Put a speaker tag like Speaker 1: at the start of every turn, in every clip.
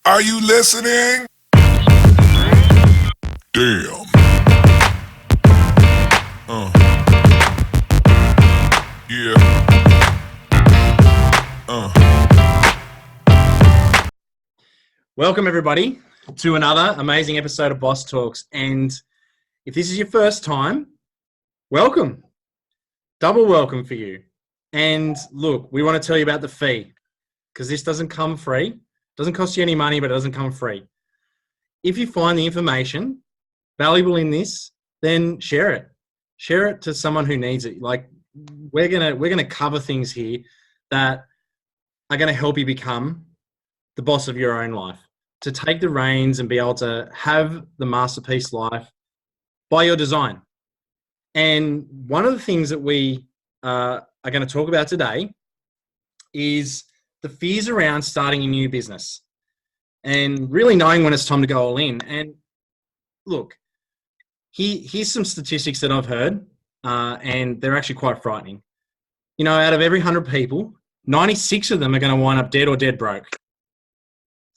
Speaker 1: Are you listening? Damn. Yeah.
Speaker 2: Welcome, everybody, to another amazing episode of Boss Talks. And if this is your first time, welcome. Double welcome for you. And look, we want to tell you about the fee because this doesn't come free. It doesn't cost you any money, but it doesn't come free. If you find the information valuable in this, then share it. Share it to someone who needs it. Like we're gonna cover things here that are gonna help you become the boss of your own life, to take the reins and be able to have the masterpiece life by your design. And one of the things that we are going to talk about today is the fears around starting a new business and really knowing when it's time to go all in. And look, here's some statistics that I've heard, and they're actually quite frightening. You know, out of every 100 people, 96 of them are going to wind up dead or dead broke.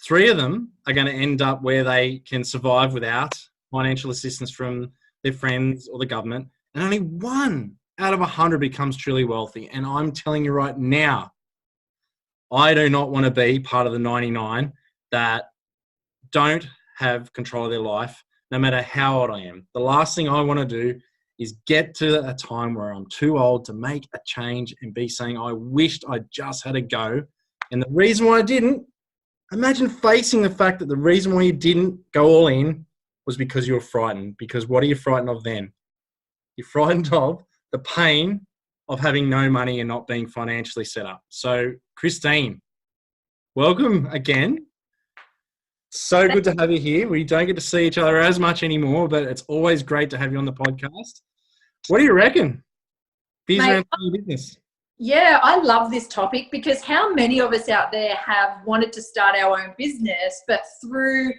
Speaker 2: 3 of them are going to end up where they can survive without financial assistance from their friends or the government. And only 1 out of 100 becomes truly wealthy. And I'm telling you right now, I do not want to be part of the 99 that don't have control of their life, no matter how old I am. The last thing I want to do is get to a time where I'm too old to make a change and be saying, I wished I just had a go. And the reason why I didn't, imagine facing the fact that the reason why you didn't go all in was because you were frightened. Because what are you frightened of then? You're frightened of the pain of having no money and not being financially set up. So, Kristine, welcome again. So good to have you here. We don't get to see each other as much anymore, but it's always great to have you on the podcast. What do you reckon? Fears around your business.
Speaker 3: Yeah, I love this topic because how many of us out there have wanted to start our own business, but through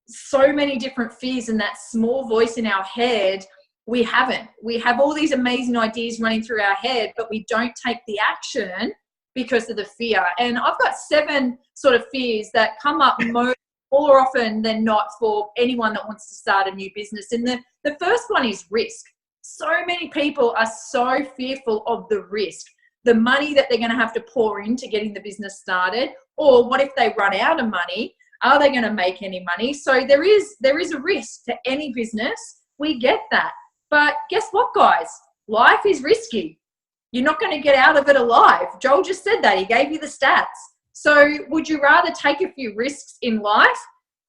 Speaker 3: so many different fears and that small voice in our head, we haven't. We have all these amazing ideas running through our head, but we don't take the action because of the fear. And I've got 7 sort of fears that come up more often than not for anyone that wants to start a new business. And the first one is risk. So many people are so fearful of the risk. The money that they're going to have to pour into getting the business started, or what if they run out of money? Are they going to make any money? So there is a risk to any business. We get that. But guess what, guys? Life is risky. You're not going to get out of it alive. Joel just said that. He gave you the stats. So would you rather take a few risks in life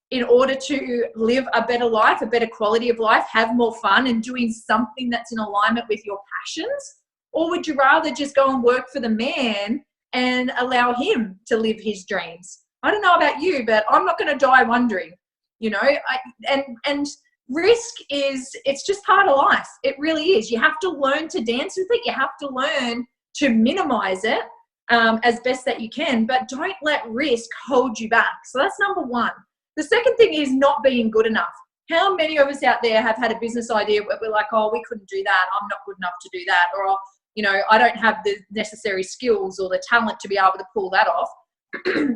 Speaker 3: in order to live a better life, a better quality of life, have more fun and doing something that's in alignment with your passions? Or would you rather just go and work for the man and allow him to live his dreams? I don't know about you, but I'm not going to die wondering, you know. And risk it's just part of life. It really is. You have to learn to dance with it. You have to learn to minimize it as best that you can, but don't let risk hold you back. So that's number 1. The second thing is not being good enough. How many of us out there have had a business idea where we're like, oh, we couldn't do that. I'm not good enough to do that. Or, you know, I don't have the necessary skills or the talent to be able to pull that off.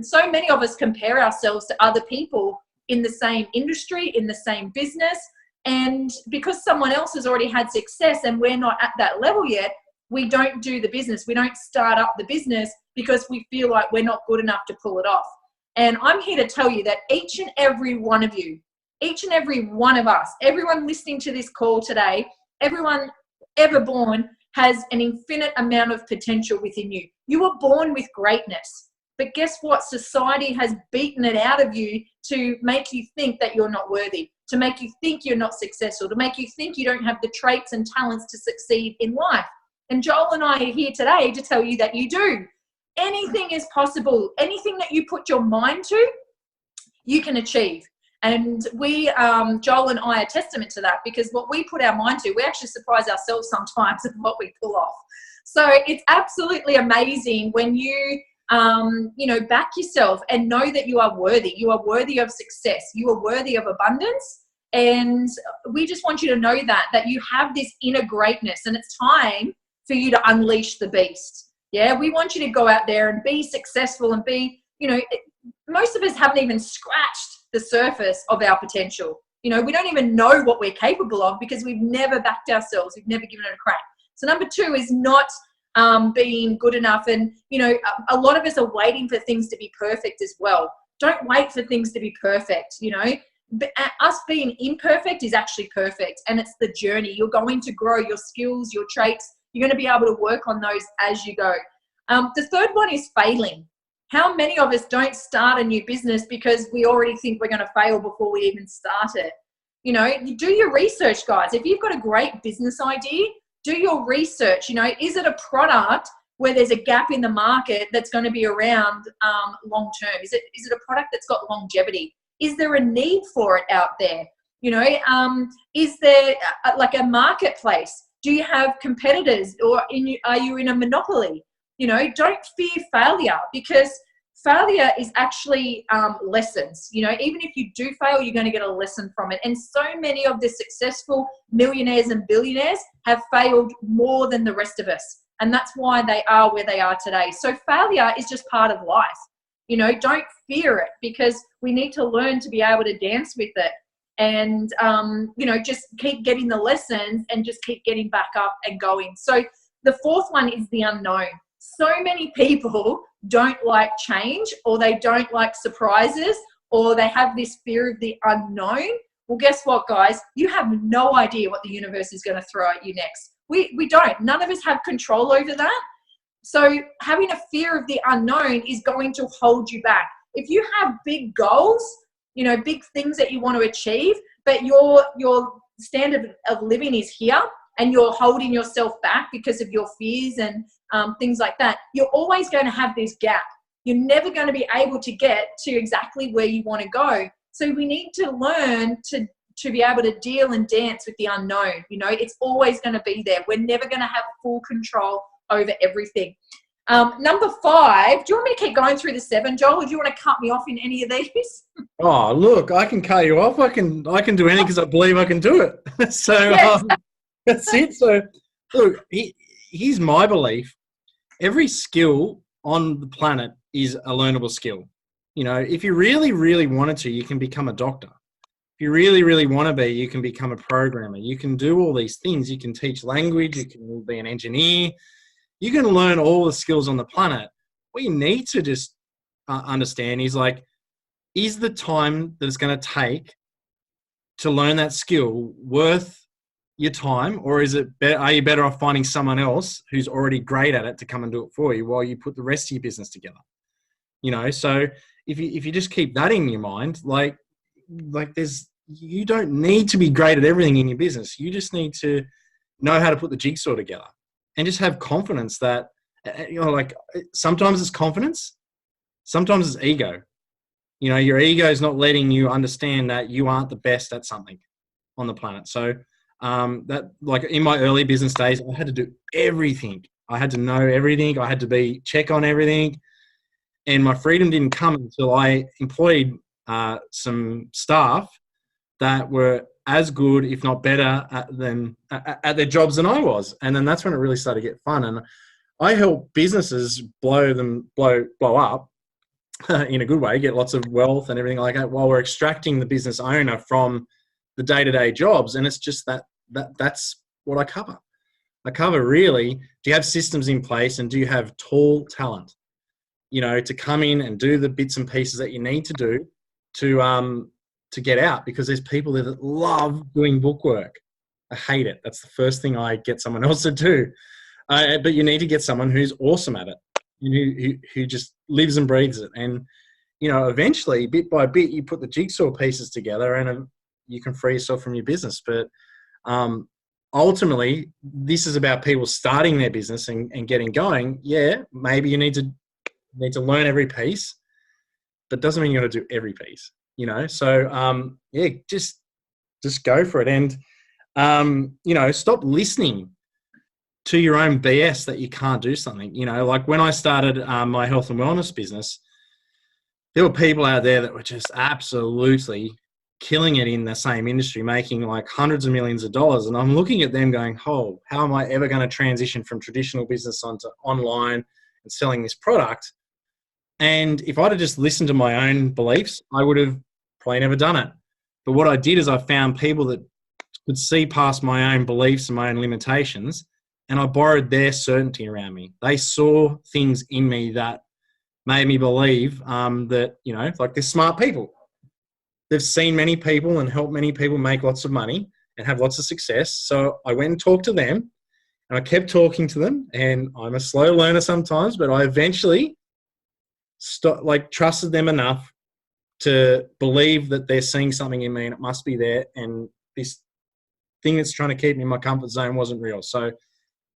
Speaker 3: So many of us compare ourselves to other people in the same industry, in the same business. And because someone else has already had success and we're not at that level yet, we don't do the business. We don't start up the business because we feel like we're not good enough to pull it off. And I'm here to tell you that each and every one of you, each and every one of us, everyone listening to this call today, everyone ever born has an infinite amount of potential within you. You were born with greatness. But guess what? Society has beaten it out of you to make you think that you're not worthy, to make you think you're not successful, to make you think you don't have the traits and talents to succeed in life. And Joel and I are here today to tell you that you do. Anything is possible. Anything that you put your mind to, you can achieve. And we, Joel and I, are testament to that, because what we put our mind to, we actually surprise ourselves sometimes at what we pull off. So it's absolutely amazing when you, back yourself and know that you are worthy. You are worthy of success. You are worthy of abundance. And we just want you to know that you have this inner greatness, and it's time for you to unleash the beast. Yeah, we want you to go out there and be successful and be, most of us haven't even scratched the surface of our potential. You know, we don't even know what we're capable of because we've never backed ourselves. We've never given it a crack. So number 2 is not being good enough. And, you know, a lot of us are waiting for things to be perfect as well. Don't wait for things to be perfect, you know. But us being imperfect is actually perfect, and it's the journey. You're going to grow your skills, your traits. You're going to be able to work on those as you go. The third one is failing. How many of us don't start a new business because we already think we're going to fail before we even start it? You know, you do your research, guys. If you've got a great business idea, do your research. You know, is it a product where there's a gap in the market that's going to be around long term? Is it a product that's got longevity? Is there a need for it out there? You know, is there like a marketplace? Do you have competitors, or are you in a monopoly? You know, don't fear failure, because failure is actually lessons. You know, even if you do fail, you're going to get a lesson from it. And so many of the successful millionaires and billionaires have failed more than the rest of us. And that's why they are where they are today. So failure is just part of life. You know, don't fear it, because we need to learn to be able to dance with it. And, you know, just keep getting the lessons and just keep getting back up and going. So the fourth one is the unknown. So many people don't like change, or they don't like surprises, or they have this fear of the unknown. Well, guess what, guys? You have no idea what the universe is going to throw at you next. We don't. None of us have control over that. So having a fear of the unknown is going to hold you back. If you have big goals, you know, big things that you want to achieve, but your standard of living is here, and you're holding yourself back because of your fears and things like that, you're always going to have this gap. You're never going to be able to get to exactly where you want to go. So we need to learn to be able to deal and dance with the unknown. You know, it's always going to be there. We're never going to have full control over everything. Number 5, do you want me to keep going through the 7, Joel, or do you want to cut me off in any of these?
Speaker 2: Oh, look, I can cut you off. I can do anything because I believe I can do it. So
Speaker 3: Yes.
Speaker 2: that's it. So look, here's my belief. Every skill on the planet is a learnable skill. You know, if you really, really wanted to, you can become a doctor. If you really, really want to be, you can become a programmer. You can do all these things. You can teach language. You can be an engineer. You can learn all the skills on the planet. What you need to just understand is, like, is the time that it's going to take to learn that skill worth your time, or is it are you better off finding someone else who's already great at it to come and do it for you while you put the rest of your business together? You know, so if you just keep that in your mind, like you don't need to be great at everything in your business. You just need to know how to put the jigsaw together, and just have confidence that, you know, like, sometimes it's confidence, sometimes it's ego. You know, your ego is not letting you understand that you aren't the best at something on the planet. So that, like, in my early business days, I had to do everything. I had to know everything. I had to check on everything. And my freedom didn't come until I employed some staff that were as good, if not better, at their jobs than I was. And then that's when it really started to get fun. And I help businesses blow up in a good way, get lots of wealth and everything like that, while we're extracting the business owner from the day-to-day jobs. And it's just that's what I cover. I cover, really, do you have systems in place, and do you have tall talent, you know, to come in and do the bits and pieces that you need to do to get out? Because there's people there that love doing bookwork. I hate it. That's the first thing I get someone else to do. But you need to get someone who's awesome at it, who just lives and breathes it. And, you know, eventually, bit by bit, you put the jigsaw pieces together, and you can free yourself from your business. But ultimately, this is about people starting their business and getting going. Yeah, maybe you need to learn every piece, but doesn't mean you got to do every piece, you know? So, yeah, just go for it. And, you know, stop listening to your own BS that you can't do something. You know, like when I started my health and wellness business, there were people out there that were just absolutely killing it in the same industry, making like hundreds of millions of dollars. And I'm looking at them going, oh, how am I ever going to transition from traditional business onto online and selling this product And if I'd have just listened to my own beliefs, I would have probably never done it. But what I did is I found people that could see past my own beliefs and my own limitations, and I borrowed their certainty around me. They saw things in me that made me believe that, you know, like they're smart people. They've seen many people and helped many people make lots of money and have lots of success. So I went and talked to them, and I kept talking to them, and I'm a slow learner sometimes, but I eventually trusted them enough to believe that they're seeing something in me and it must be there, and this thing that's trying to keep me in my comfort zone wasn't real. So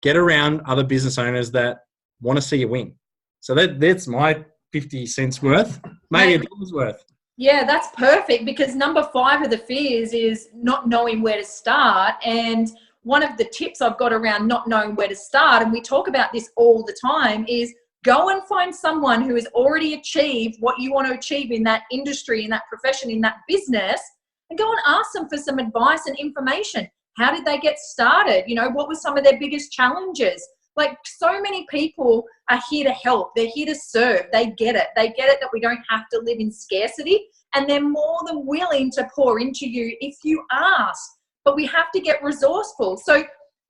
Speaker 2: get around other business owners that want to see you win. So that's my 50 cents worth, maybe $1 worth.
Speaker 3: Yeah, that's perfect, because number 5 of the fears is not knowing where to start. And one of the tips I've got around not knowing where to start, and we talk about this all the time, is go and find someone who has already achieved what you want to achieve in that industry, in that profession, in that business, and go and ask them for some advice and information. How did they get started? You know, what were some of their biggest challenges? Like, so many people are here to help. They're here to serve. They get it. They get it that we don't have to live in scarcity, and they're more than willing to pour into you if you ask. But we have to get resourceful. So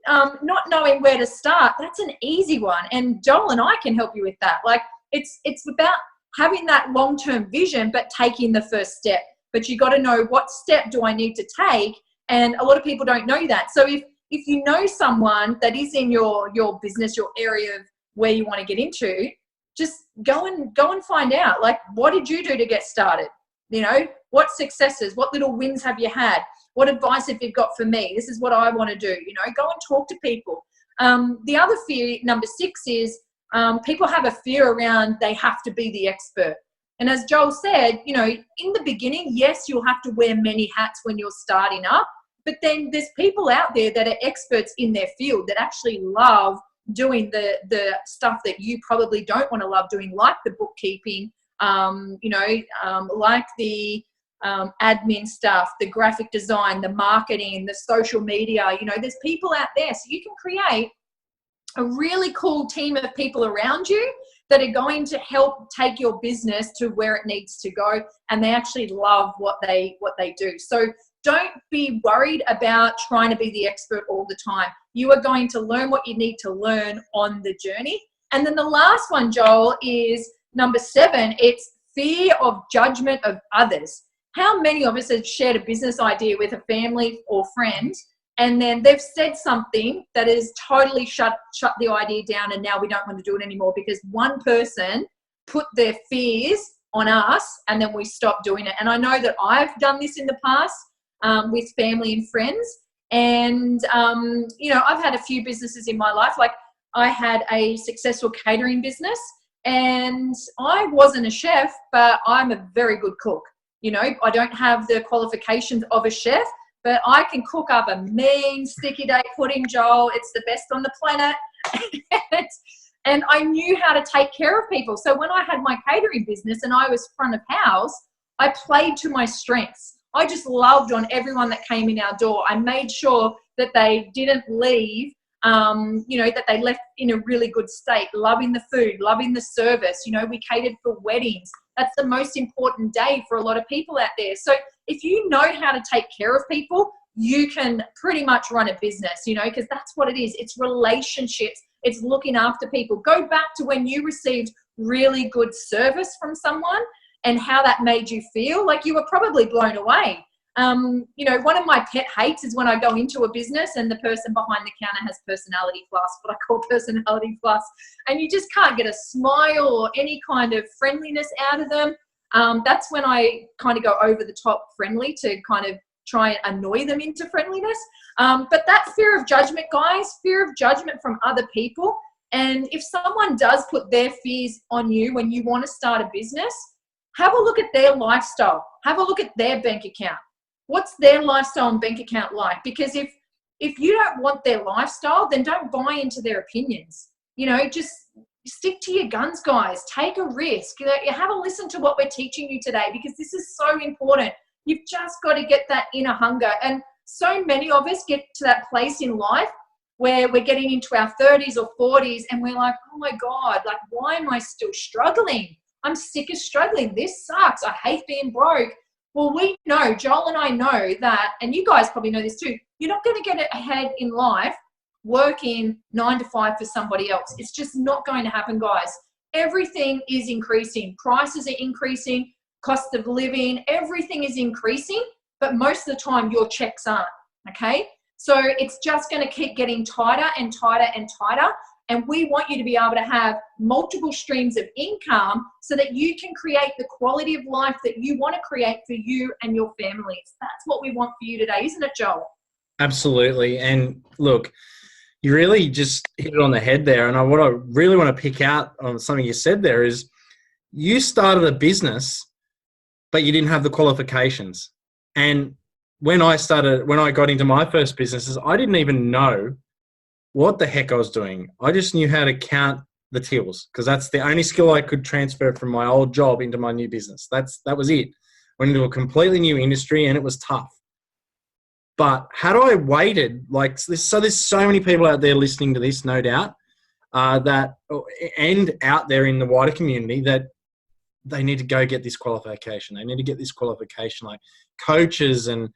Speaker 3: not knowing where to start, that's an easy one. And Joel and I can help you with that. Like, it's about having that long-term vision, but taking the first step. But you got to know, what step do I need to take? And a lot of people don't know that. So if you know someone that is in your business, your area of where you want to get into, just go and find out, like, what did you do to get started? You know, what successes, what little wins have you had? What advice have you got for me? This is what I want to do. You know, go and talk to people. The other fear, number 6, is people have a fear around they have to be the expert. And as Joel said, you know, in the beginning, yes, you'll have to wear many hats when you're starting up. But then there's people out there that are experts in their field that actually love doing the stuff that you probably don't want to love doing, like the bookkeeping, like the admin stuff, the graphic design, the marketing, the social media. You know, there's people out there. So you can create a really cool team of people around you that are going to help take your business to where it needs to go, and they actually love what they do. So don't be worried about trying to be the expert all the time. You are going to learn what you need to learn on the journey. And then the last one, Joel, is number 7. It's fear of judgment of others. How many of us have shared a business idea with a family or friend, and then they've said something that has totally shut the idea down, and now we don't want to do it anymore because one person put their fears on us, and then we stop doing it. And I know that I've done this in the past with family and friends. And, I've had a few businesses in my life. Like, I had a successful catering business, and I wasn't a chef, but I'm a very good cook. You know, I don't have the qualifications of a chef, but I can cook up a mean sticky date pudding, Joel. It's the best on the planet. And I knew how to take care of people. So when I had my catering business and I was front of house, I played to my strengths. I just loved on everyone that came in our door. I made sure that they didn't leave, that they left in a really good state, loving the food, loving the service. You know, we catered for weddings. That's the most important day for a lot of people out there. So if you know how to take care of people, you can pretty much run a business, you know, because that's what it is. It's relationships. It's looking after people. Go back to when you received really good service from someone and how that made you feel. Like, you were probably blown away. One of my pet hates is when I go into a business and the person behind the counter has personality plus, what I call personality plus, and you just can't get a smile or any kind of friendliness out of them. That's when I kind of go over the top friendly to kind of try and annoy them into friendliness. But that fear of judgment, guys, fear of judgment from other people. And if someone does put their fears on you when you want to start a business, have a look at their lifestyle. Have a look at their bank account. What's their lifestyle and bank account like? Because if you don't want their lifestyle, then don't buy into their opinions. You know, just stick to your guns, guys. Take a risk. You know, have a listen to what we're teaching you today, because this is so important. You've just got to get that inner hunger. And so many of us get to that place in life where we're getting into our 30s or 40s and we're like, oh my God, like, why am I still struggling? I'm sick of struggling. This sucks. I hate being broke. Well, we know, Joel and I know that, and you guys probably know this too, you're not going to get ahead in life working 9 to 5 for somebody else. It's just not going to happen, guys. Everything is increasing. Prices are increasing. Cost of living, everything is increasing, but most of the time your checks aren't, okay? So it's just going to keep getting tighter and tighter and tighter. And we want you to be able to have multiple streams of income so that you can create the quality of life that you want to create for you and your families. That's what we want for you today, isn't it, Joel?
Speaker 2: Absolutely. And look, you really just hit it on the head there. And what I really want to pick out on something you said there is you started a business, but you didn't have the qualifications. And when I got into my first businesses, I didn't even know what the heck I was doing. I just knew how to count the tills because that's the only skill I could transfer from my old job into my new business. That was it. Went into a completely new industry and it was tough. But had I waited, like this, so there's so many people out there listening to this, no doubt, and out there in the wider community that they need to go get this qualification. They need to get this qualification. Like coaches and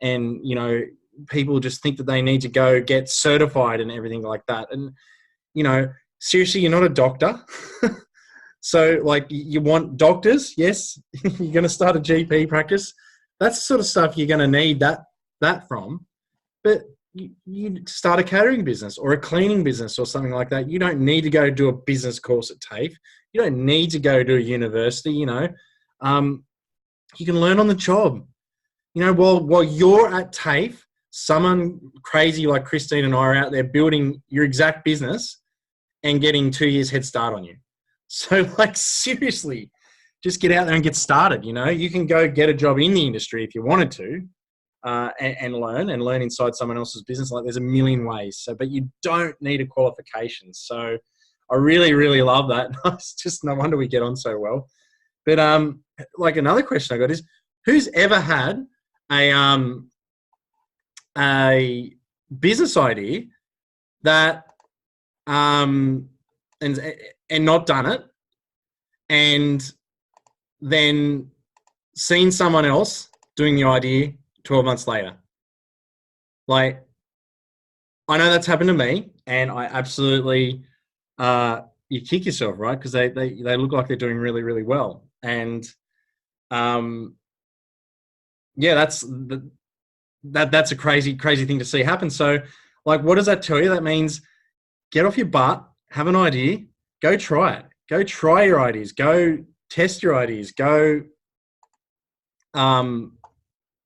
Speaker 2: you know, people just think that they need to go get certified and everything like that. And, you know, seriously, you're not a doctor. So like you want doctors. Yes. You're going to start a GP practice. That's the sort of stuff you're going to need that from. But you start a catering business or a cleaning business or something like that. You don't need to go do a business course at TAFE. You don't need to go to a university, you know. You can learn on the job. You know, while you're at TAFE, someone crazy like Kristine and I are out there building your exact business and getting 2 years head start on you. So, like, seriously, just get out there and get started, you know. You can go get a job in the industry if you wanted to and learn inside someone else's business. Like, there's a million ways. So, but you don't need a qualification. So, I really, really love that. It's just no wonder we get on so well. But like another question I got is, who's ever had a business idea that and not done it, and then seen someone else doing the idea 12 months later? Like, I know that's happened to me, and I absolutely you kick yourself, right? Because they look like they're doing really, really well. And yeah, that's a crazy thing to see happen. So, like, what does that tell you? That means get off your butt, have an idea, go try it. Go try your ideas. Go test your ideas. Go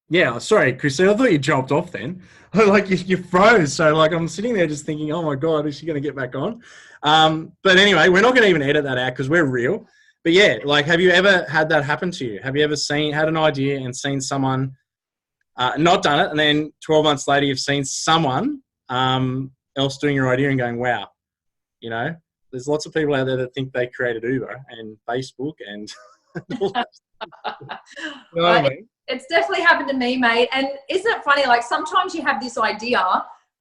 Speaker 2: yeah, sorry, Kristine, I thought you jumped off then. Like you froze. So like I'm sitting there just thinking, oh my God, is she going to get back on? But anyway, we're not going to even edit that out because we're real. But yeah, like, have you ever had that happen to you? Have you ever had an idea and seen someone not done it, and then 12 months later you've seen someone else doing your idea and going, wow, you know, there's lots of people out there that think they created Uber and Facebook and all that stuff. You know what I mean?
Speaker 3: It's definitely happened to me, mate. And isn't it funny? Like, sometimes you have this idea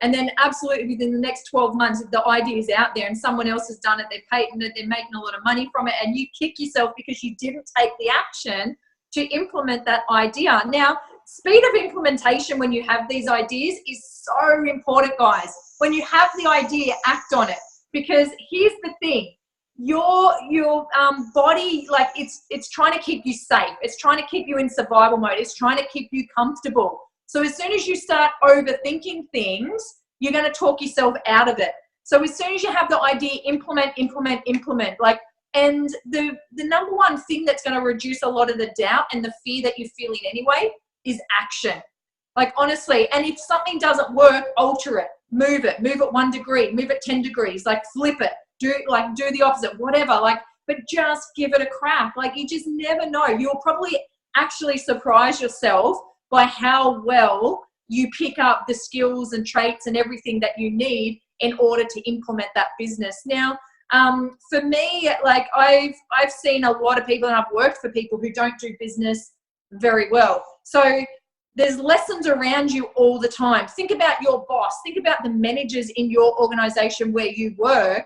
Speaker 3: and then absolutely within the next 12 months, the idea is out there and someone else has done it, they've patented it, they're making a lot of money from it, and you kick yourself because you didn't take the action to implement that idea. Now, speed of implementation when you have these ideas is so important, guys. When you have the idea, act on it. Because here's the thing. Your body, like, it's trying to keep you safe. It's trying to keep you in survival mode. It's trying to keep you comfortable. So as soon as you start overthinking things, you're going to talk yourself out of it. So as soon as you have the idea, implement. Like, and the number one thing that's going to reduce a lot of the doubt and the fear that you're feeling anyway is action. Like, honestly, and if something doesn't work, alter it, move it 1 degree, move it 10 degrees, like flip it. Do the opposite, whatever, like, but just give it a crack. Like, you just never know. You'll probably actually surprise yourself by how well you pick up the skills and traits and everything that you need in order to implement that business. Now, for me, like, I've seen a lot of people, and I've worked for people who don't do business very well. So there's lessons around you all the time. Think about your boss. Think about the managers in your organization where you work.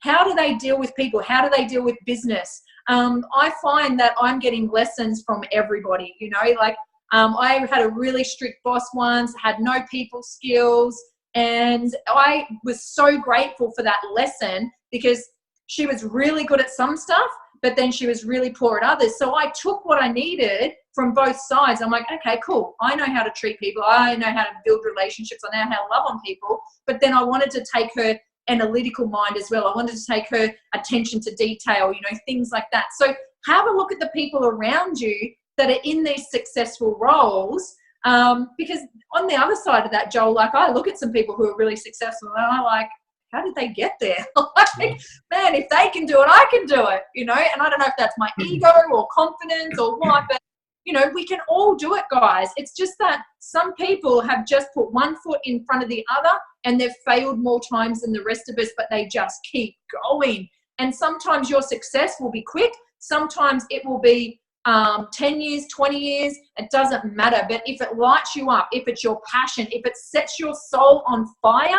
Speaker 3: How do they deal with people? How do they deal with business? I find that I'm getting lessons from everybody, you know, like I had a really strict boss once, had no people skills, and I was so grateful for that lesson because she was really good at some stuff, but then she was really poor at others. So I took what I needed from both sides. I'm like, okay, cool. I know how to treat people. I know how to build relationships. I know how to love on people. But then I wanted to take her analytical mind as well. I wanted to take her attention to detail, you know, things like that. So have a look at the people around you that are in these successful roles. Because on the other side of that, Joel, like I look at some people who are really successful and I'm like, how did they get there? Like, man, if they can do it, I can do it, you know? And I don't know if that's my ego or confidence or what, but, you know, we can all do it, guys. It's just that some people have just put one foot in front of the other and they've failed more times than the rest of us, but they just keep going. And sometimes your success will be quick. Sometimes it will be 10 years, 20 years, it doesn't matter. But if it lights you up, if it's your passion, if it sets your soul on fire,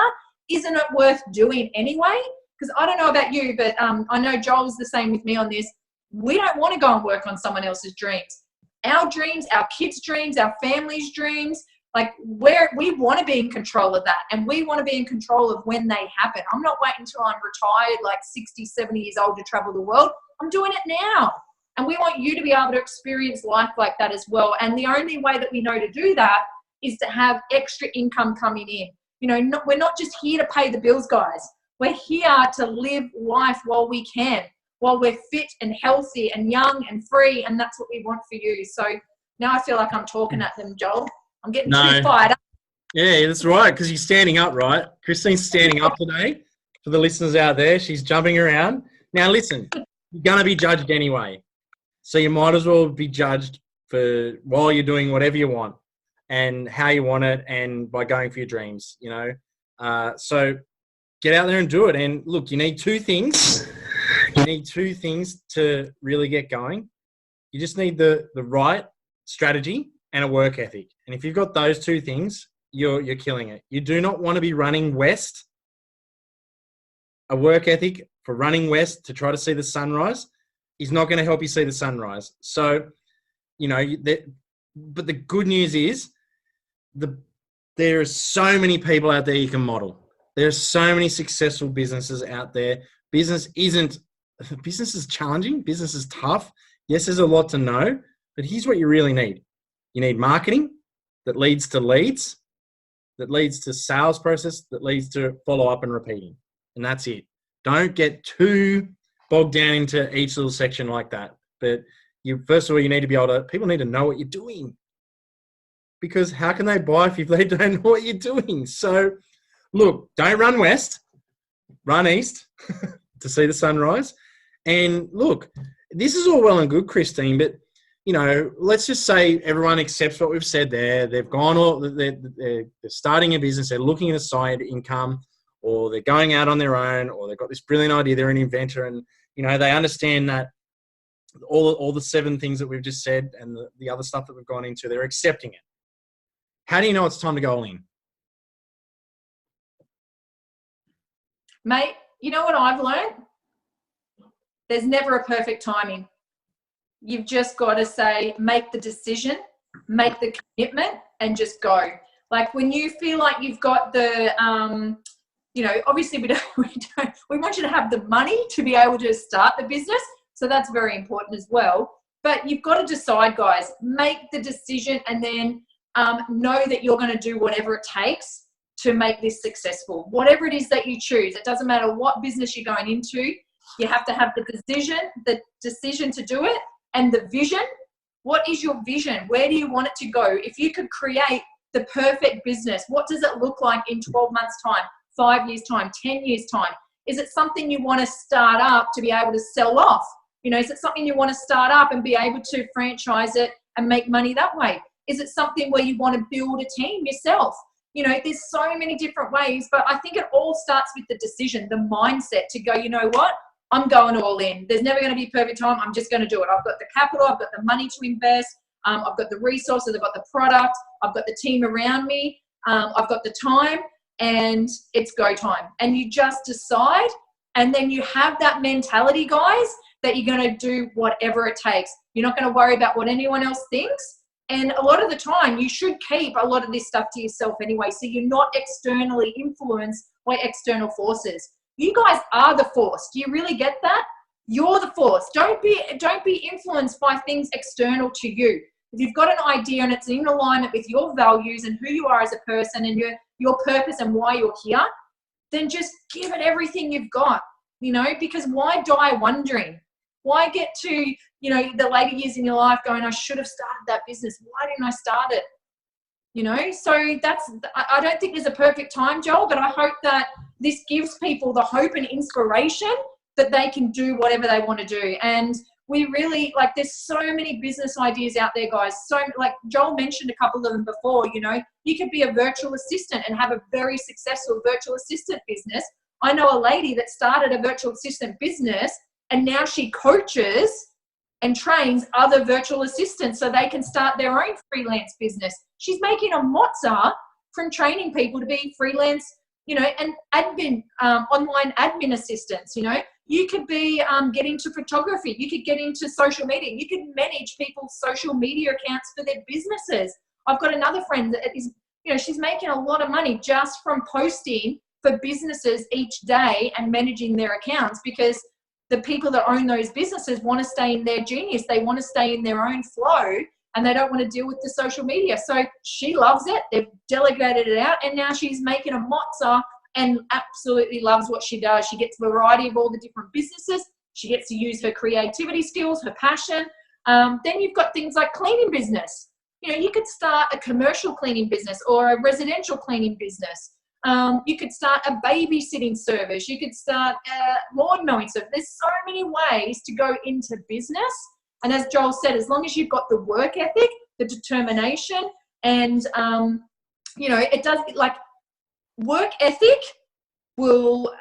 Speaker 3: isn't it worth doing anyway? Because I don't know about you, but I know Joel's the same with me on this. We don't want to go and work on someone else's dreams. Our dreams, our kids' dreams, our family's dreams, like we want to be in control of that. And we want to be in control of when they happen. I'm not waiting until I'm retired, like 60, 70 years old to travel the world. I'm doing it now. And we want you to be able to experience life like that as well. And the only way that we know to do that is to have extra income coming in. You know, we're not just here to pay the bills, guys. We're here to live life while we can, while we're fit and healthy and young and free, and that's what we want for you. So now I feel like I'm talking at them, Joel. I'm getting too fired up.
Speaker 2: Yeah, that's right, because you're standing up, right? Kristine's standing up today. For the listeners out there, she's jumping around. Now listen, you're going to be judged anyway. So you might as well be judged for while you're doing whatever you want and how you want it and by going for your dreams, you know. So get out there and do it. And look, you need two things. You need two things to really get going. You just need the right strategy and a work ethic. And if you've got those two things, you're killing it. You do not want to be running west. A work ethic for running west to try to see the sunrise is not going to help you see the sunrise. So, you know, but the good news is there are so many people out there you can model. There are so many successful businesses out there. Business is challenging. Business is tough. Yes, there's a lot to know, but here's what you really need. You need marketing that leads to leads, that leads to sales process, that leads to follow up and repeating. And that's it. Don't get too bogged down into each little section like that. But first of all, you need to be able to, people need to know what you're doing. Because how can they buy if they don't know what you're doing? So look, don't run west, run east to see the sunrise. And look, this is all well and good, Kristine, but you know, let's just say everyone accepts what we've said there. They've gone, they're starting a business, they're looking at a side income, or they're going out on their own, or they've got this brilliant idea, they're an inventor, and you know, they understand that all the 7 things that we've just said and the other stuff that we've gone into, they're accepting it. How do you know it's time to go all in?
Speaker 3: Mate, you know what I've learned? There's never a perfect timing. You've just got to say, make the decision, make the commitment, and just go. Like when you feel like you've got the, you know, obviously we want you to have the money to be able to start the business. So that's very important as well. But you've got to decide, guys, make the decision and then know that you're going to do whatever it takes to make this successful. Whatever it is that you choose, it doesn't matter what business you're going into. You have to have the decision to do it. And the vision, what is your vision? Where do you want it to go? If you could create the perfect business, what does it look like in 12 months' time, 5 years' time, 10 years' time? Is it something you want to start up to be able to sell off? You know, is it something you want to start up and be able to franchise it and make money that way? Is it something where you want to build a team yourself? You know, there's so many different ways, but I think it all starts with the decision, the mindset to go, you know what? I'm going all in. There's never going to be a perfect time. I'm just going to do it. I've got the capital. I've got the money to invest. I've got the resources. I've got the product. I've got the team around me. I've got the time, and it's go time. And you just decide, and then you have that mentality, guys, that you're going to do whatever it takes. You're not going to worry about what anyone else thinks. And a lot of the time, you should keep a lot of this stuff to yourself anyway, so you're not externally influenced by external forces. You guys are the force. Do you really get that? You're the force. Don't be influenced by things external to you. If you've got an idea and it's in alignment with your values and who you are as a person and your purpose and why you're here, then just give it everything you've got, because why die wondering? Why get to, the later years in your life going, I should have started that business. Why didn't I start it? So I don't think there's a perfect time, Joel, but I hope that this gives people the hope and inspiration that they can do whatever they want to do. And we really, there's so many business ideas out there, guys. So, like Joel mentioned a couple of them before, you could be a virtual assistant and have a very successful virtual assistant business. I know a lady that started a virtual assistant business and now she coaches and trains other virtual assistants so they can start their own freelance business. She's making a mozza from training people to be freelance, and admin, online admin assistants. You could be get into photography. You could get into social media. You could manage people's social media accounts for their businesses. I've got another friend that is, she's making a lot of money just from posting for businesses each day and managing their accounts, because the people that own those businesses want to stay in their genius. They want to stay in their own flow and they don't want to deal with the social media. So she loves it. They've delegated it out and now she's making a mozza and absolutely loves what she does. She gets variety of all the different businesses. She gets to use her creativity skills, her passion. Then you've got things like cleaning business. You could start a commercial cleaning business or a residential cleaning business. You could start a babysitting service. You could start a lawn mowing service. There's so many ways to go into business. And as Joel said, as long as you've got the work ethic, the determination, and, it does, work ethic will,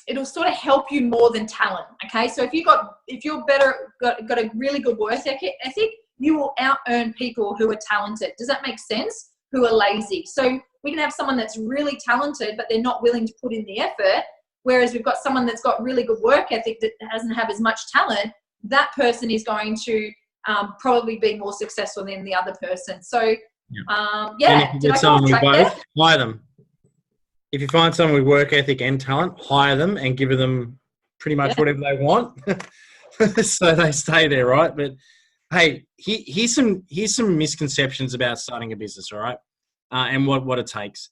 Speaker 3: it'll sort of help you more than talent. Okay. So if you're got a really good work ethic, you will out earn people who are talented. Does that make sense? Who are lazy. So we can have someone that's really talented, but they're not willing to put in the effort. Whereas we've got someone that's got really good work ethic that doesn't have as much talent. That person is going to probably be more successful than the other person. So,
Speaker 2: Did I go off track there? Hire them. If you find someone with work ethic and talent, hire them and give them pretty much whatever they want, so they stay there, right? But hey, here's some misconceptions about starting a business, all right? And what it takes.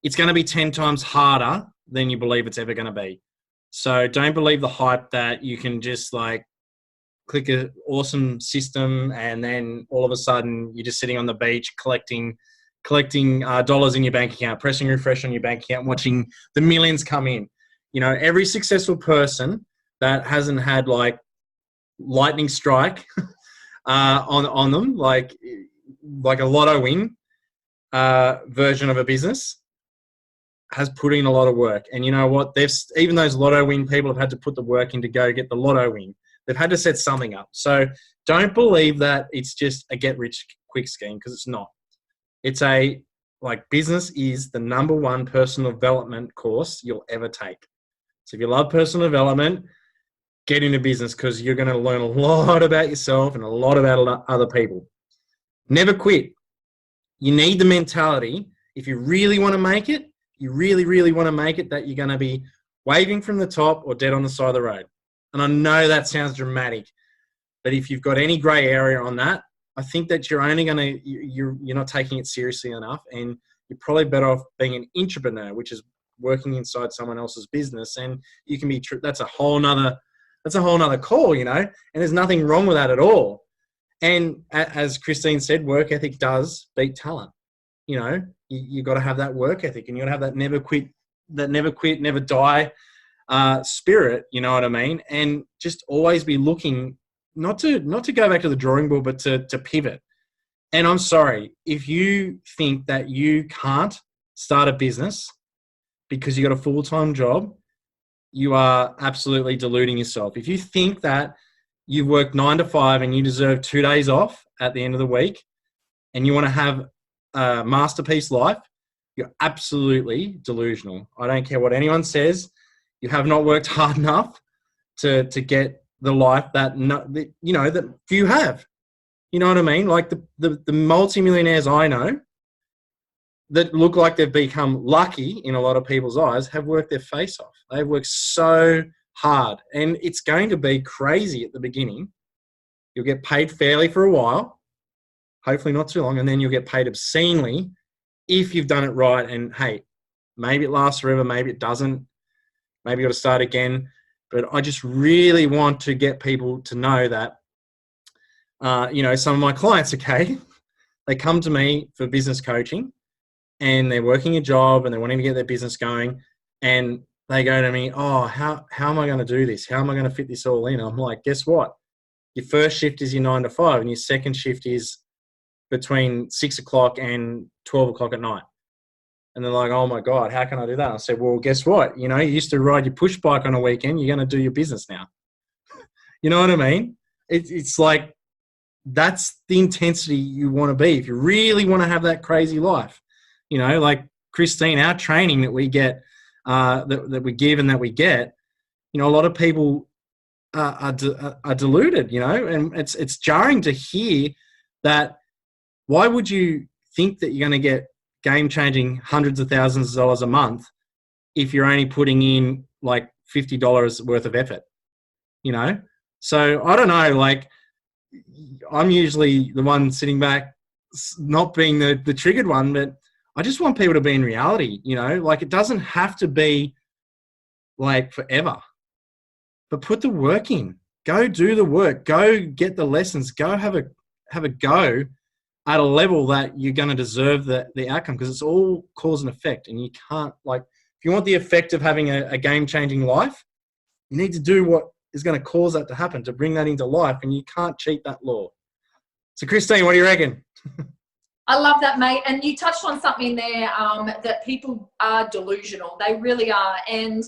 Speaker 2: It's going to be 10 times harder than you believe it's ever going to be. So don't believe the hype that you can just click an awesome system and then all of a sudden you're just sitting on the beach collecting dollars in your bank account, pressing refresh on your bank account, watching the millions come in. Every successful person that hasn't had lightning strike on them, like a lotto win version of a business, has put in a lot of work. And you know what? Even those lotto win people have had to put the work in to go get the lotto win. They've had to set something up. So don't believe that it's just a get rich quick scheme, because it's not. It's business is the number one personal development course you'll ever take. So if you love personal development, get into business, because you're going to learn a lot about yourself and a lot about other people. Never quit. You need the mentality. If you really want to make it, you really, really want to make it, that you're going to be waving from the top or dead on the side of the road. And I know that sounds dramatic, but if you've got any gray area on that, I think that you're only going to, you're not taking it seriously enough, and you're probably better off being an entrepreneur, which is working inside someone else's business. And you can be, that's a whole nother call, and there's nothing wrong with that at all. And as Kristine said, work ethic does beat talent. You got to have that work ethic, and you got to have that never quit, never die spirit. You know what I mean? And just always be looking, not to go back to the drawing board, but to pivot. And I'm sorry, if you think that you can't start a business because you got a full-time job, you are absolutely deluding yourself. If you think that you've worked 9 to 5 and you deserve 2 days off at the end of the week and you want to have a masterpiece life, you're absolutely delusional. I don't care what anyone says. You have not worked hard enough to get the life that few have. You know what I mean? Like the multimillionaires I know that look like they've become lucky in a lot of people's eyes have worked their face off. They've worked so hard, and it's going to be crazy at the beginning. You'll get paid fairly for a while, hopefully not too long, and then you'll get paid obscenely if you've done it right. And hey, maybe it lasts forever, maybe it doesn't. Maybe you got to start again. But I just really want to get people to know that, some of my clients, okay, they come to me for business coaching and they're working a job and they're wanting to get their business going. And they go to me, oh, how am I going to do this? How am I going to fit this all in? I'm like, guess what? Your first shift is your 9 to 5 and your second shift is between 6 o'clock and 12 o'clock at night. And they're like, oh my God, how can I do that? I said, well, guess what? You used to ride your push bike on a weekend. You're going to do your business now. You know what I mean? It's like, that's the intensity you want to be. If you really want to have that crazy life, like Kristine, our training that we get, that we give and that we get, a lot of people are deluded, and it's jarring to hear that. Why would you think that you're going to get game-changing hundreds of thousands of dollars a month if you're only putting in like $50 worth of effort, So I don't know, like I'm usually the one sitting back, not being the triggered one, but I just want people to be in reality, like it doesn't have to be like forever, but put the work in, go do the work, go get the lessons, go have a go at a level that you're going to deserve the outcome, because it's all cause and effect. And you can't, like, if you want the effect of having a game-changing life, you need to do what is going to cause that to happen, to bring that into life, and you can't cheat that law. So, Kristine, what do you reckon?
Speaker 3: I love that, mate. And you touched on something there, that people are delusional. They really are. And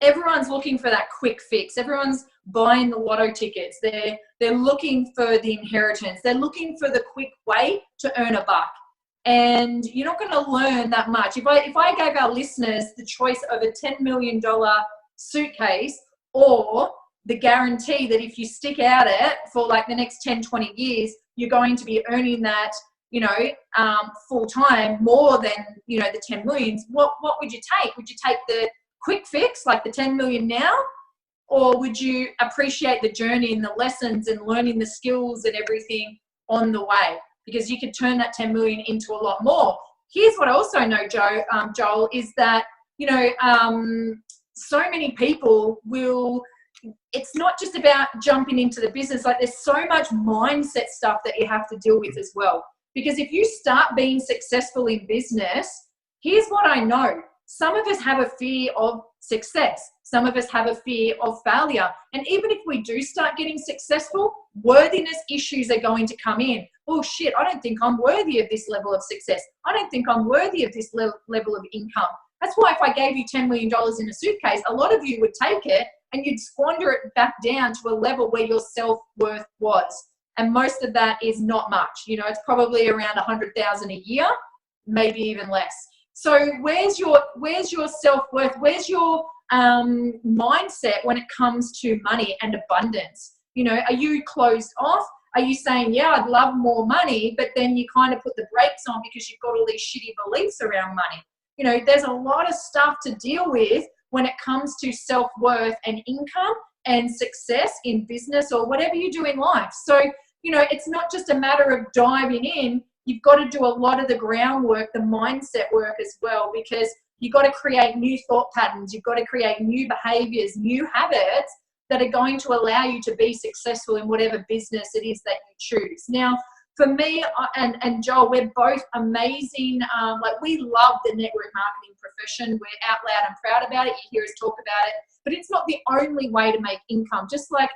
Speaker 3: everyone's looking for that quick fix. Everyone's buying the lotto tickets. They're looking for the inheritance. They're looking for the quick way to earn a buck. And you're not going to learn that much. If I gave our listeners the choice of a $10 million suitcase or the guarantee that if you stick at it for like the next 10, 20 years, you're going to be earning that, full time more than, the 10 millions, what would you take? Would you take the quick fix, like the 10 million now? Or would you appreciate the journey and the lessons and learning the skills and everything on the way? Because you could turn that 10 million into a lot more. Here's what I also know, Joel, is that, so many people it's not just about jumping into the business. Like there's so much mindset stuff that you have to deal with as well. Because if you start being successful in business, here's what I know. Some of us have a fear of success. Some of us have a fear of failure. And even if we do start getting successful, worthiness issues are going to come in. Oh shit, I don't think I'm worthy of this level of success. I don't think I'm worthy of this level of income. That's why if I gave you $10 million in a suitcase, a lot of you would take it and you'd squander it back down to a level where your self-worth was. And most of that is not much. It's probably around 100,000 a year, maybe even less. So where's your self-worth? Where's your mindset when it comes to money and abundance? Are you closed off? Are you saying, yeah, I'd love more money, but then you kind of put the brakes on because you've got all these shitty beliefs around money? There's a lot of stuff to deal with when it comes to self-worth and income and success in business or whatever you do in life. So, it's not just a matter of diving in. You've got to do a lot of the groundwork, the mindset work as well, because you've got to create new thought patterns. You've got to create new behaviors, new habits that are going to allow you to be successful in whatever business it is that you choose. Now, for me and Joel, we're both amazing. We love the network marketing profession. We're out loud and proud about it. You hear us talk about it, but it's not the only way to make income. Just like,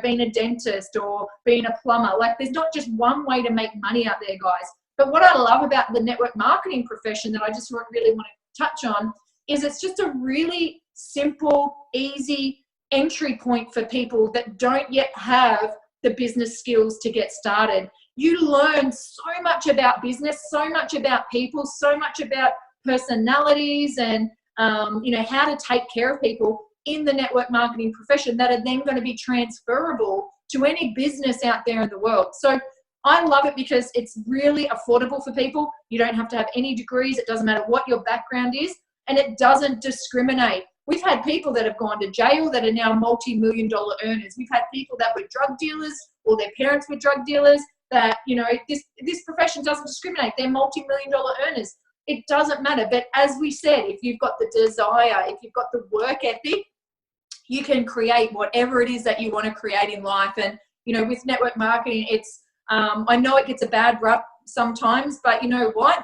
Speaker 3: being a dentist or being a plumber, like there's not just one way to make money out there, guys. But what I love about the network marketing profession that I just really want to touch on is it's just a really simple, easy entry point for people that don't yet have the business skills to get started. You learn so much about business, so much about people, so much about personalities and, how to take care of people in the network marketing profession that are then going to be transferable to any business out there in the world. So I love it because it's really affordable for people. You don't have to have any degrees. It doesn't matter what your background is, and it doesn't discriminate. We've had people that have gone to jail that are now multi-million-dollar earners. We've had people that were drug dealers or their parents were drug dealers that, you know, this profession doesn't discriminate. They're multi-million-dollar earners. It doesn't matter. But as we said, if you've got the desire, if you've got the work ethic, you can create whatever it is that you want to create in life. And, you know, with network marketing, it's, I know it gets a bad rap sometimes, but you know what?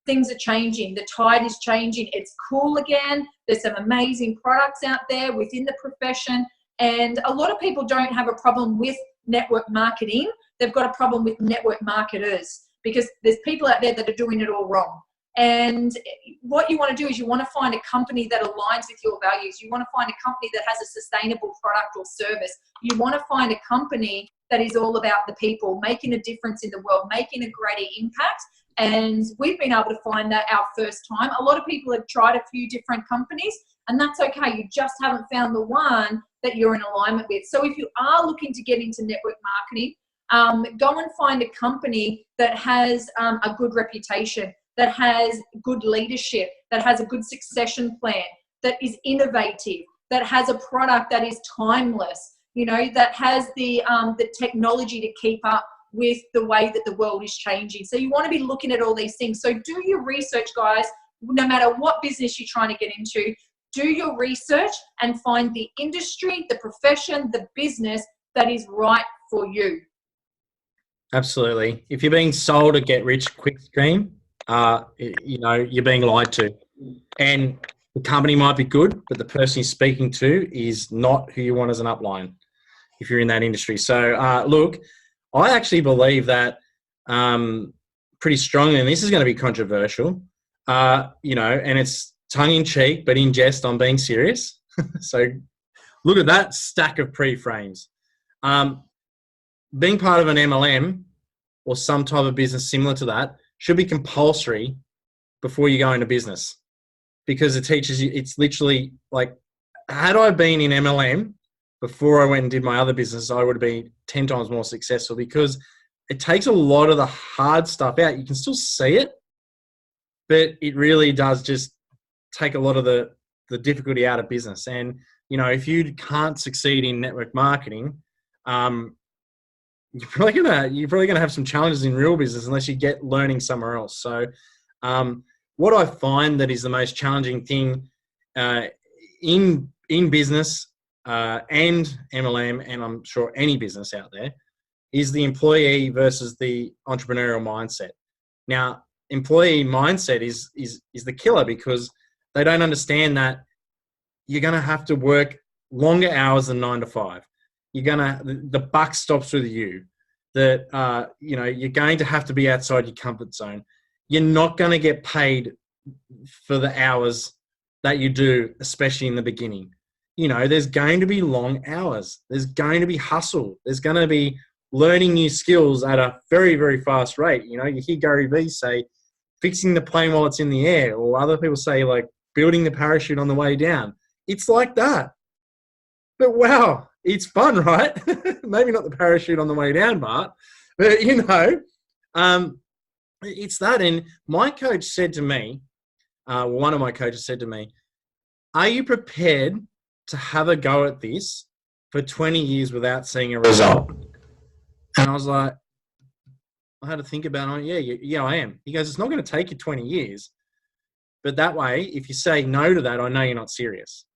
Speaker 3: Things are changing. The tide is changing. It's cool again. There's some amazing products out there within the profession. And a lot of people don't have a problem with network marketing. They've got a problem with network marketers because there's people out there that are doing it all wrong. And what you want to do is you want to find a company that aligns with your values. You want to find a company that has a sustainable product or service. You want to find a company that is all about the people, making a difference in the world, making a greater impact. And we've been able to find that our first time. A lot of people have tried a few different companies, and that's okay. You just haven't found the one that you're in alignment with. So if you are looking to get into network marketing, go and find a company that has a good reputation, that has good leadership, that has a good succession plan, that is innovative, that has a product that is timeless, you know, that has the technology to keep up with the way that the world is changing. So you want to be looking at all these things. So do your research, guys. No matter what business you're trying to get into, do your research and find the industry, the profession, the business that is right for you.
Speaker 2: Absolutely. If you're being sold a get rich quick scheme, you know, you're being lied to. And the company might be good, but the person you're speaking to is not who you want as an upline if you're in that industry. So, look, I actually believe that pretty strongly, and this is going to be controversial, you know, and it's tongue-in-cheek, but in jest, I'm being serious. So look at that stack of pre-frames. Being part of an MLM or some type of business similar to that should be compulsory before you go into business, because it teaches you, it's literally like, had I been in MLM before I went and did my other business, I would have been 10 times more successful, because it takes a lot of the hard stuff out. You can still see it, but it really does just take a lot of the difficulty out of business. And, you know, if you can't succeed in network marketing, you're probably gonna have some challenges in real business unless you get learning somewhere else. So what I find that is the most challenging thing in business and MLM, and I'm sure any business out there, is the employee versus the entrepreneurial mindset. Now, employee mindset is the killer, because they don't understand that you're going to have to work longer hours than 9 to 5. The buck stops with you. That you know, you're going to have to be outside your comfort zone. You're not going to get paid for the hours that you do, especially in the beginning. You know, there's going to be long hours. There's going to be hustle. There's going to be learning new skills at a very, very fast rate. You know, you hear Gary Vee say, fixing the plane while it's in the air, or other people say, like, building the parachute on the way down. It's like that. But wow, it's fun, right? Maybe not the parachute on the way down, Bart, but you know, it's that. And my coach said to me, one of my coaches said to me, are you prepared to have a go at this for 20 years without seeing a result? And I was like, I had to think about it. Yeah, I am. He goes, it's not going to take you 20 years. But that way, if you say no to that, I know you're not serious.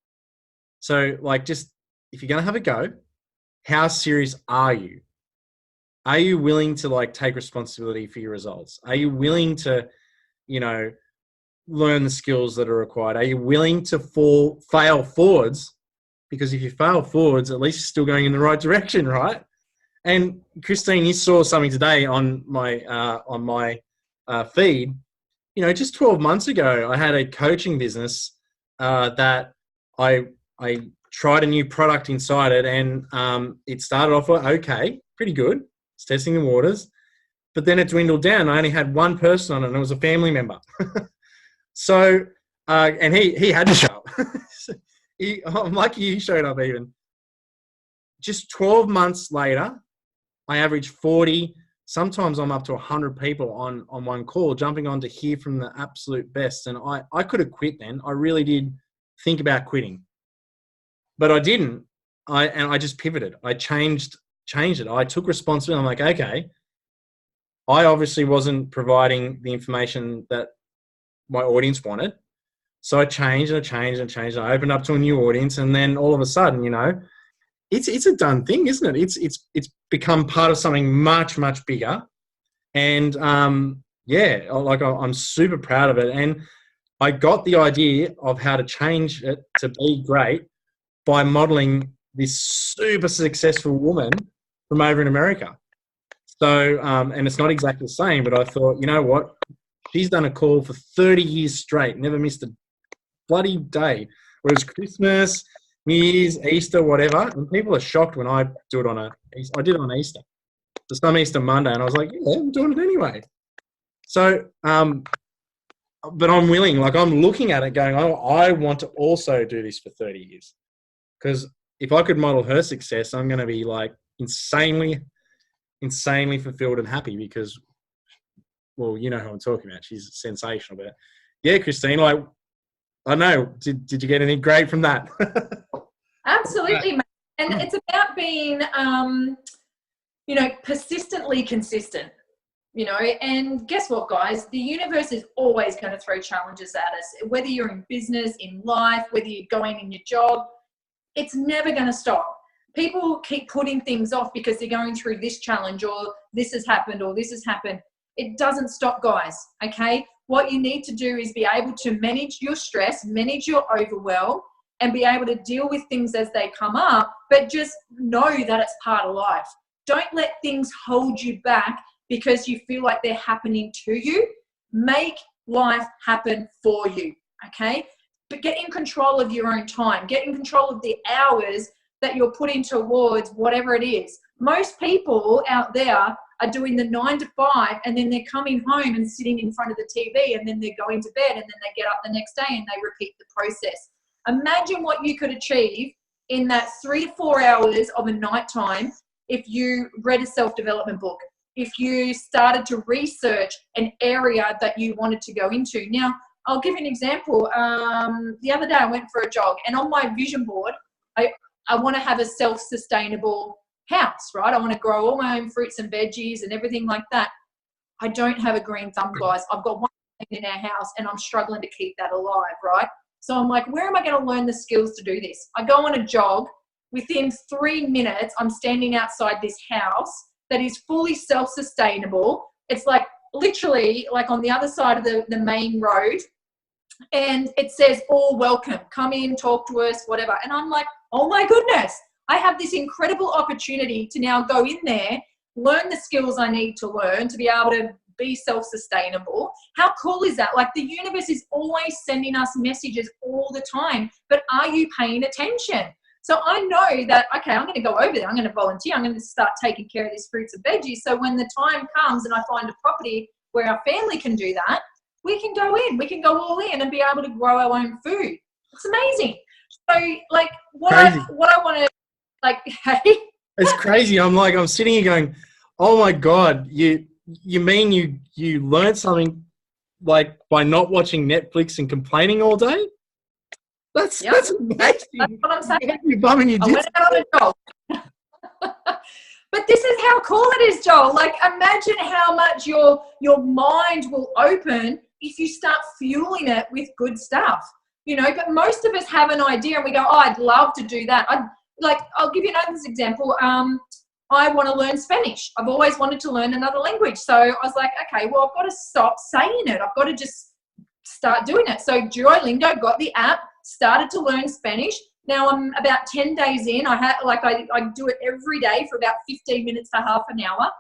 Speaker 2: So, like, just, if you're going to have a go, how serious are you? Are you willing to, like, take responsibility for your results? Are you willing to, you know, learn the skills that are required? Are you willing to fail forwards? Because if you fail forwards, at least you're still going in the right direction, right? And Kristine, you saw something today on my feed. You know, just 12 months ago, I had a coaching business that I tried a new product inside it, and it started off okay, pretty good. It's testing the waters, but then it dwindled down. I only had one person on it, and it was a family member. So, and he had to show up. I'm lucky you showed up even. Just 12 months later, I average 40. Sometimes I'm up to 100 people on one call, jumping on to hear from the absolute best. And I could have quit then. I really did think about quitting, but I didn't. I just pivoted. I changed it. I took responsibility. I'm like, okay, I obviously wasn't providing the information that my audience wanted. So I changed and I changed and changed. I opened up to a new audience, and then all of a sudden, you know, it's a done thing, isn't it? It's become part of something much, much bigger. And yeah, like I'm super proud of it. And I got the idea of how to change it to be great by modeling this super successful woman from over in America. So, and it's not exactly the same, but I thought, you know what? She's done a call for 30 years straight, never missed a bloody day. Whether it's Christmas, New Year's, Easter, whatever. And people are shocked when I do it I did it on Easter. So some Easter Monday, and I was like, yeah, I'm doing it anyway. So, but I'm willing, like I'm looking at it going, oh, I want to also do this for 30 years. Because if I could model her success, I'm going to be like insanely fulfilled and happy because, well, you know who I'm talking about. She's sensational. But yeah, Kristine, like, I don't know, did you get any great from that?
Speaker 3: Absolutely, mate. And it's about being, you know, persistently consistent, you know, and guess what, guys? The universe is always going to throw challenges at us, whether you're in business, in life, whether you're going in your job, it's never going to stop. People keep putting things off because they're going through this challenge or this has happened or this has happened. It doesn't stop, guys, okay? What you need to do is be able to manage your stress, manage your overwhelm, and be able to deal with things as they come up, but just know that it's part of life. Don't let things hold you back because you feel like they're happening to you. Make life happen for you, okay? But get in control of your own time. Get in control of the hours that you're putting towards whatever it is. Most people out there are doing the 9 to 5 and then they're coming home and sitting in front of the TV and then they're going to bed and then they get up the next day and they repeat the process. Imagine what you could achieve in that 3 to 4 hours of a night time if you read a self-development book, if you started to research an area that you wanted to go into. Now, I'll give you an example. The other day I went for a jog and on my vision board, I want to have a self-sustainable house, right? I want to grow all my own fruits and veggies and everything like that. I don't have a green thumb, guys. I've got one in our house and I'm struggling to keep that alive, right? So I'm like, where am I going to learn the skills to do this? I go on a jog. Within 3 minutes, I'm standing outside this house that is fully self-sustainable. It's like literally like on the other side of the main road. And it says, all welcome, come in, talk to us, whatever. And I'm like, oh my goodness, I have this incredible opportunity to now go in there, learn the skills I need to learn to be able to be self-sustainable. How cool is that? Like the universe is always sending us messages all the time, but are you paying attention? So I know that, okay, I'm going to go over there. I'm going to volunteer. I'm going to start taking care of these fruits and veggies. So when the time comes and I find a property where our family can do that, we can go in, we can go all in and be able to grow our own food. It's amazing. So like what I want to like, hey.
Speaker 2: It's crazy. I'm sitting here going, oh my God, you mean you learned something like by not watching Netflix and complaining all day? That's amazing. That's
Speaker 3: what I'm saying.
Speaker 2: You're bumming your
Speaker 3: I went out on a jog. But this is how cool it is, Joel. Like imagine how much your mind will open if you start fueling it with good stuff, you know. But most of us have an idea and we go, oh, I'd love to do that. I'll give you another example. I want to learn Spanish. I've always wanted to learn another language. So I was like, okay, well, I've got to stop saying it. I've got to just start doing it. So Duolingo, got the app, started to learn Spanish. Now I'm about 10 days in. I do it every day for about 15 minutes to half an hour.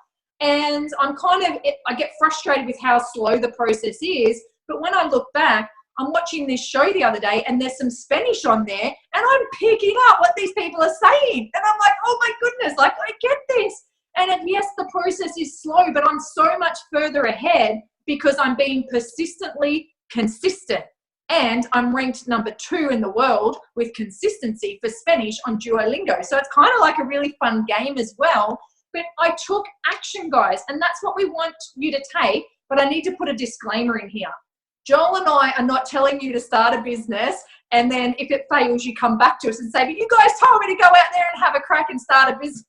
Speaker 3: And I get frustrated with how slow the process is. But when I look back, I'm watching this show the other day and there's some Spanish on there and I'm picking up what these people are saying. And I'm like, oh my goodness, like I get this. And yes, the process is slow, but I'm so much further ahead because I'm being persistently consistent. And I'm ranked number 2 in the world with consistency for Spanish on Duolingo. So it's kind of like a really fun game as well. But I took action, guys, and that's what we want you to take. But I need to put a disclaimer in here. Joel and I are not telling you to start a business, and then if it fails, you come back to us and say, but you guys told me to go out there and have a crack and start a business.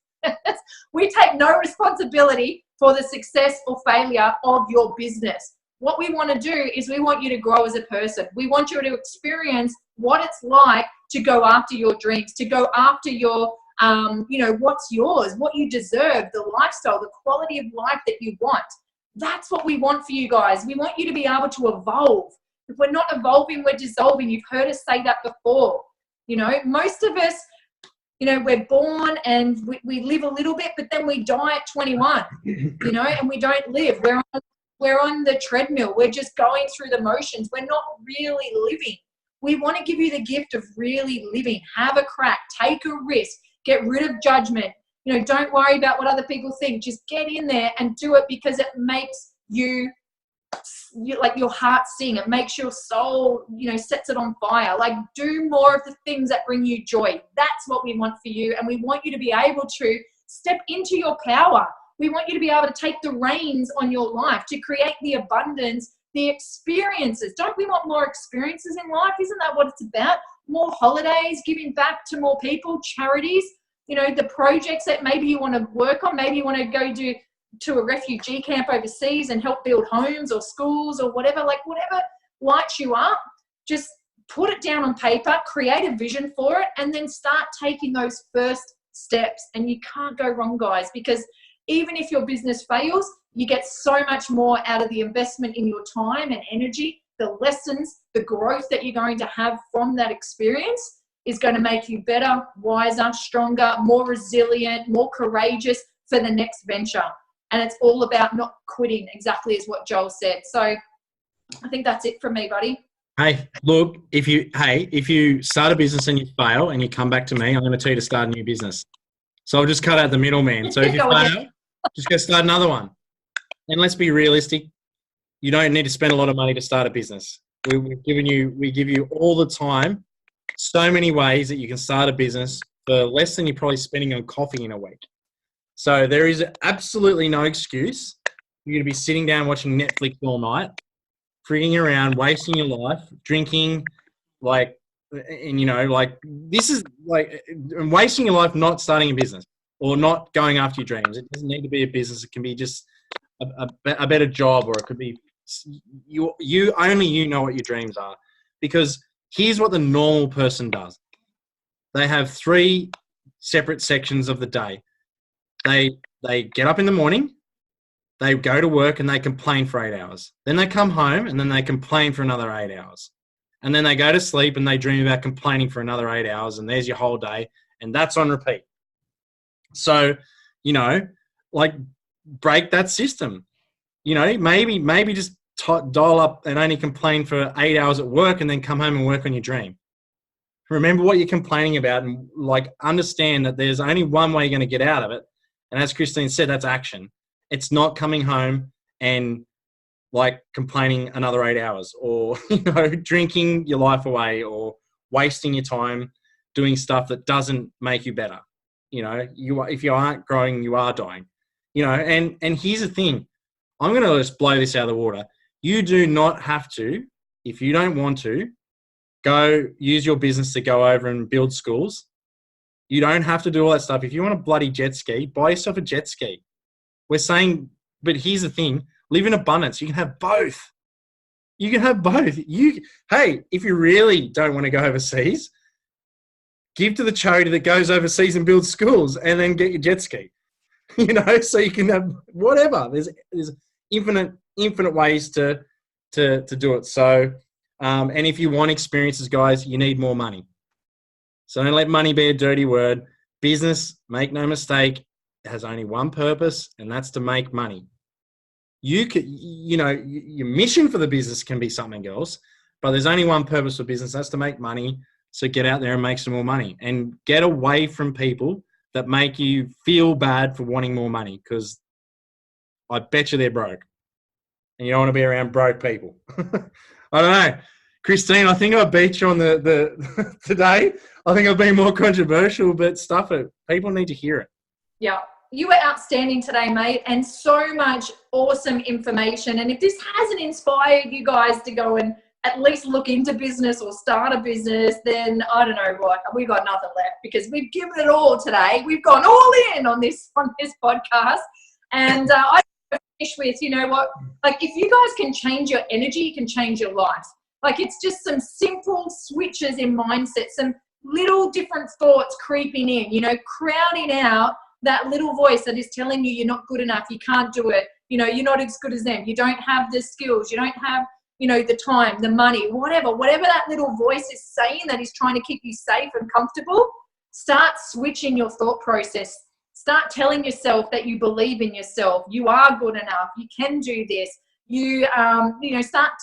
Speaker 3: We take no responsibility for the success or failure of your business. What we want to do is we want you to grow as a person. We want you to experience what it's like to go after your dreams, to go after your, what's yours, what you deserve, the lifestyle, the quality of life that you want. That's what we want for you guys. We want you to be able to evolve. If we're not evolving, we're dissolving. You've heard us say that before. Most of us, we're born and we live a little bit, but then we die at 21, and we don't live. We're on the treadmill. We're just going through the motions. We're not really living. We want to give you the gift of really living. Have a crack. Take a risk. Get rid of judgment. Don't worry about what other people think. Just get in there and do it because it makes you like your heart sing. It makes your soul, sets it on fire. Like, do more of the things that bring you joy. That's what we want for you. And we want you to be able to step into your power. We want you to be able to take the reins on your life, to create the abundance, the experiences. Don't we want more experiences in life? Isn't that what it's about? More holidays, giving back to more people, charities, the projects that maybe you want to work on. Maybe you want to go to a refugee camp overseas and help build homes or schools or whatever. Like, whatever lights you up, just put it down on paper, create a vision for it, and then start taking those first steps. And you can't go wrong, guys, because even if your business fails, you get so much more out of the investment in your time and energy. The lessons, the growth that you're going to have from that experience is going to make you better, wiser, stronger, more resilient, more courageous for the next venture. And it's all about not quitting, exactly as what Joel said. So I think that's it from me, buddy.
Speaker 2: Hey, look, if you start a business and you fail and you come back to me, I'm going to tell you to start a new business. So I'll just cut out the middleman. So if you fail, just go start another one. And let's be realistic. You don't need to spend a lot of money to start a business. We give you all the time, so many ways that you can start a business for less than you're probably spending on coffee in a week. So there is absolutely no excuse for you to be sitting down watching Netflix all night, freaking around, wasting your life, drinking, this is like wasting your life not starting a business or not going after your dreams. It doesn't need to be a business. It can be just a better job, or it could be you only you know what your dreams are. Because here's what the normal person does. They have 3 separate sections of the day. They get up in the morning, they go to work and they complain for 8 hours. Then they come home and then they complain for another 8 hours. And then they go to sleep and they dream about complaining for another 8 hours, and there's your whole day, and that's on repeat. So, break that system. Maybe just dial up and only complain for 8 hours at work and then come home and work on your dream. Remember what you're complaining about and understand that there's only one way you're going to get out of it. And as Kristine said, that's action. It's not coming home and complaining another 8 hours, or, drinking your life away, or wasting your time doing stuff that doesn't make you better. If you aren't growing, you are dying. And here's the thing. I'm going to just blow this out of the water. You do not have to, if you don't want to, go use your business to go over and build schools. You don't have to do all that stuff. If you want a bloody jet ski, buy yourself a jet ski. We're saying, but here's the thing. Live in abundance. You can have both. You can have both. Hey, if you really don't want to go overseas, give to the charity that goes overseas and builds schools, and then get your jet ski. So you can have whatever. There's infinite ways to do it. So, and if you want experiences, guys, you need more money. So don't let money be a dirty word. Business, make no mistake, has only one purpose, and that's to make money. You could, your mission for the business can be something else, but there's only one purpose for business. That's to make money. So get out there and make some more money, and get away from people that make you feel bad for wanting more money, because I bet you they're broke, and you don't want to be around broke people. I don't know. Kristine, I think I beat you on the today. I think I've been more controversial, but stuff it. People need to hear it.
Speaker 3: Yeah. You were outstanding today, mate, and so much awesome information. And if this hasn't inspired you guys to go and at least look into business or start a business, then I don't know what. We've got nothing left because we've given it all today. We've gone all in on this podcast. And I finish with, you know what, like if you guys can change your energy, you can change your life. Like it's just some simple switches in mindset, some little different thoughts creeping in, you know, crowding out that little voice that is telling you you're not good enough, you can't do it, you know, you're not as good as them, you don't have the skills, you don't have, you know, the time, the money, whatever that little voice is saying that is trying to keep you safe and comfortable. Start switching your thought process. Start telling yourself that you believe in yourself, you are good enough, you can do this. You know, start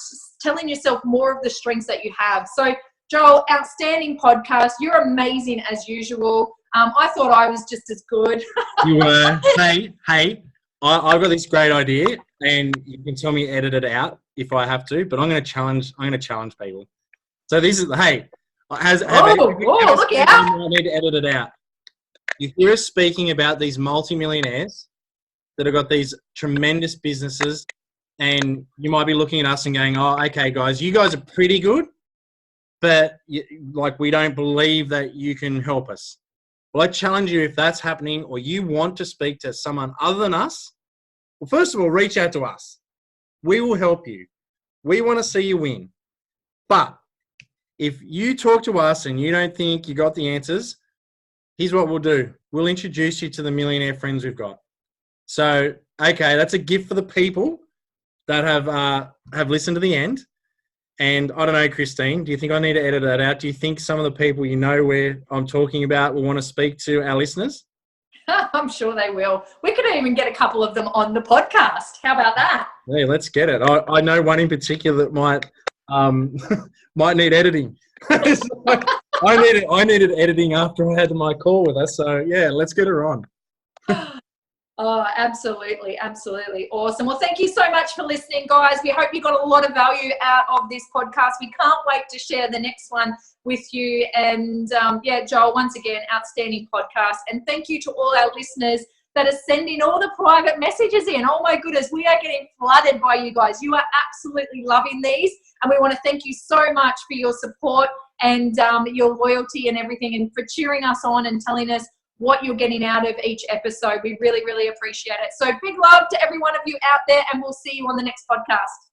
Speaker 3: telling yourself more of the strengths that you have. So Joel, outstanding podcast. You're amazing as usual. I thought I was just as good.
Speaker 2: You were. Hey, I've got this great idea, and you can tell me edit it out if I have to. But I'm going to challenge people. So this is look out! I need to edit it out. You hear us speaking about these multimillionaires that have got these tremendous businesses, and you might be looking at us and going, "Oh, okay, guys, you guys are pretty good, but we don't believe that you can help us." Well, I challenge you, if that's happening or you want to speak to someone other than us, well, first of all, reach out to us. We will help you. We want to see you win. But if you talk to us and you don't think you got the answers, here's what we'll do. We'll introduce you to the millionaire friends we've got. So, okay, that's a gift for the people that have listened to the end. And I don't know, Kristine, do you think I need to edit that out? Do you think some of the people you know where I'm talking about will want to speak to our listeners?
Speaker 3: I'm sure they will. We could even get a couple of them on the podcast. How about that?
Speaker 2: Yeah, let's get it. I know one in particular that might need editing. I needed editing after I had my call with us. So yeah, let's get her on.
Speaker 3: Oh, absolutely. Absolutely. Awesome. Well, thank you so much for listening, guys. We hope you got a lot of value out of this podcast. We can't wait to share the next one with you. And yeah, Joel, once again, outstanding podcast. And thank you to all our listeners that are sending all the private messages in. Oh my goodness, we are getting flooded by you guys. You are absolutely loving these. And we want to thank you so much for your support and your loyalty and everything, and for cheering us on and telling us what you're getting out of each episode. We really, really appreciate it. So big love to every one of you out there, and we'll see you on the next podcast.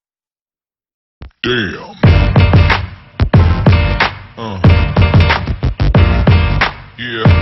Speaker 1: Damn. Yeah.